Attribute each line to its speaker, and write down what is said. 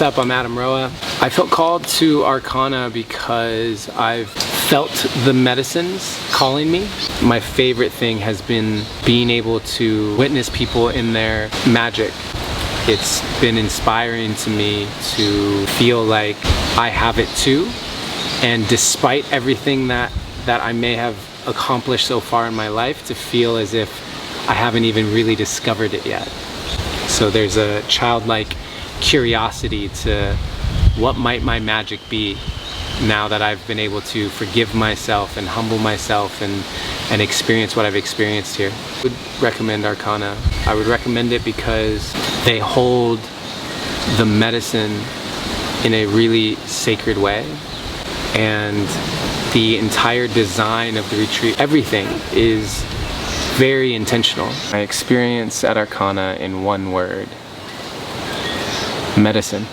Speaker 1: What's up, I'm Adam Roa. I felt called to Arkana because I've felt the medicines calling me. My favorite thing has been being able to witness people in their magic. It's been inspiring to me to feel like I have it too. And despite everything that I may have accomplished so far in my life, to feel as if I haven't even really discovered it yet. So there's a childlike curiosity to what might my magic be now that I've been able to forgive myself and humble myself and experience what I've experienced here. I would recommend Arkana. I would recommend it because they hold the medicine in a really sacred way, and the entire design of the retreat, everything is very intentional. My experience at Arkana in one word: medicine.